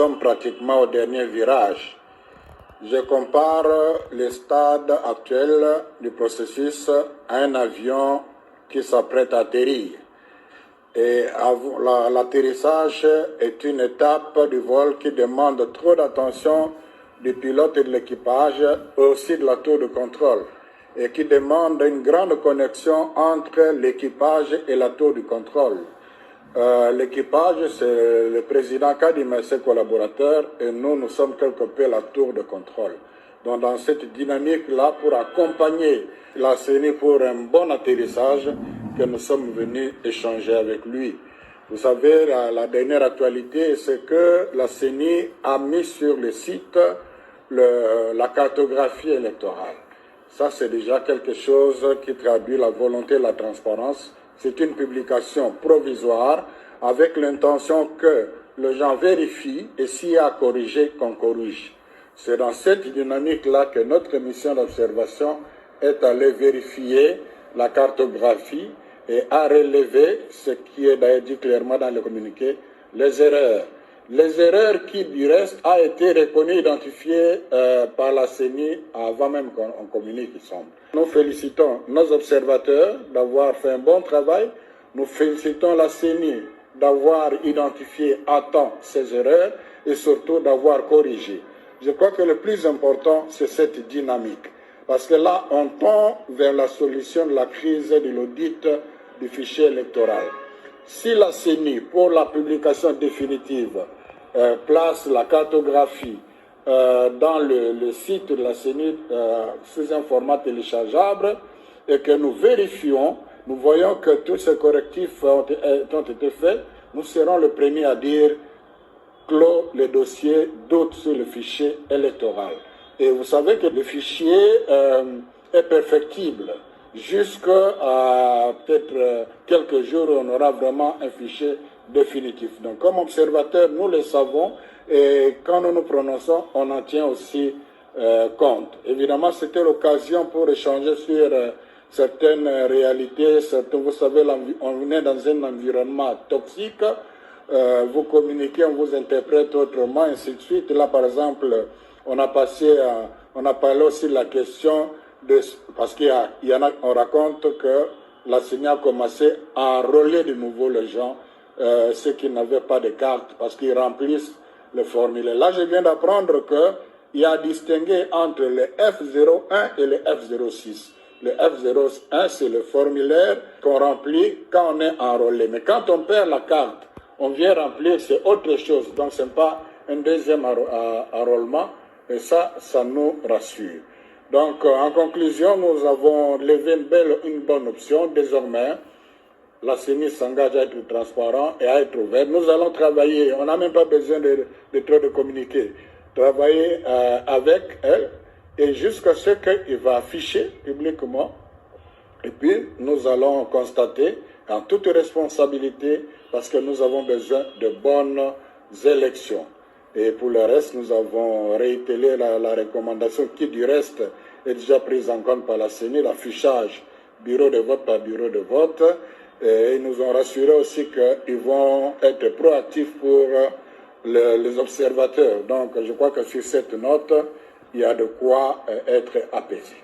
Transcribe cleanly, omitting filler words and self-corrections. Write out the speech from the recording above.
Nous sommes pratiquement au dernier virage. Je compare le stade actuel du processus à un avion qui s'apprête à atterrir. Et l'atterrissage est une étape du vol qui demande trop d'attention du pilote et de l'équipage, aussi de la tour de contrôle, et qui demande une grande connexion entre l'équipage et la tour de contrôle. L'équipage, c'est le président Kadim et ses collaborateurs, et nous sommes quelque peu la tour de contrôle. Donc dans cette dynamique-là, pour accompagner la CENI pour un bon atterrissage, que nous sommes venus échanger avec lui. Vous savez, la dernière actualité, c'est que la CENI a mis sur le site la cartographie électorale. Ça, c'est déjà quelque chose qui traduit la volonté de la transparence. C'est une publication provisoire avec l'intention que les gens vérifient et s'il y a à corriger, qu'on corrige. C'est dans cette dynamique-là que notre mission d'observation est allée vérifier la cartographie et a relevé, ce qui est d'ailleurs dit clairement dans le communiqué, les erreurs. Les erreurs qui, du reste, a été reconnues, identifiées par la CENI avant même qu'on communique, il semble. Nous félicitons nos observateurs d'avoir fait un bon travail. Nous félicitons la CENI d'avoir identifié à temps ces erreurs et surtout d'avoir corrigé. Je crois que le plus important, c'est cette dynamique. Parce que là, on tend vers la solution de la crise de l'audit du fichier électoral. Si la CENI, pour la publication définitive, place la cartographie dans le site de la CENI sous un format téléchargeable et que nous vérifions, nous voyons que tous ces correctifs ont été faits, nous serons les premiers à dire clos le dossier doute sur le fichier électoral. Et vous savez que le fichier est perfectible. Jusqu'à peut-être quelques jours, on aura vraiment un fichier définitif. Donc, comme observateur, nous le savons et quand nous nous prononçons, on en tient aussi compte. Évidemment, c'était l'occasion pour échanger sur certaines réalités. Vous savez, on est dans un environnement toxique. Vous communiquez, on vous interprète autrement, ainsi de suite. Là, par exemple, on a parlé aussi de la question parce qu'il y en a, on raconte que la CENI a commencé à enrôler de nouveau les gens, ceux qui n'avaient pas de carte, parce qu'ils remplissent le formulaire. Là, je viens d'apprendre qu'il y a distingué entre le F01 et le F06. Le F01, c'est le formulaire qu'on remplit quand on est enrôlé. Mais quand on perd la carte, on vient remplir, c'est autre chose. Donc, ce n'est pas un deuxième enrôlement. Et ça nous rassure. Donc, en conclusion, nous avons levé une bonne option. Désormais, la CENI s'engage à être transparent et à être ouvert. Nous allons travailler, on n'a même pas besoin de trop de communiquer, travailler avec elle et jusqu'à ce qu'elle va afficher publiquement. Et puis, nous allons constater qu'en toute responsabilité, parce que nous avons besoin de bonnes élections. Et pour le reste, nous avons réitéré la recommandation qui, du reste, est déjà prise en compte par la CENI, l'affichage bureau de vote par bureau de vote. Et ils nous ont rassuré aussi qu'ils vont être proactifs pour les observateurs. Donc, je crois que sur cette note, il y a de quoi être apaisé.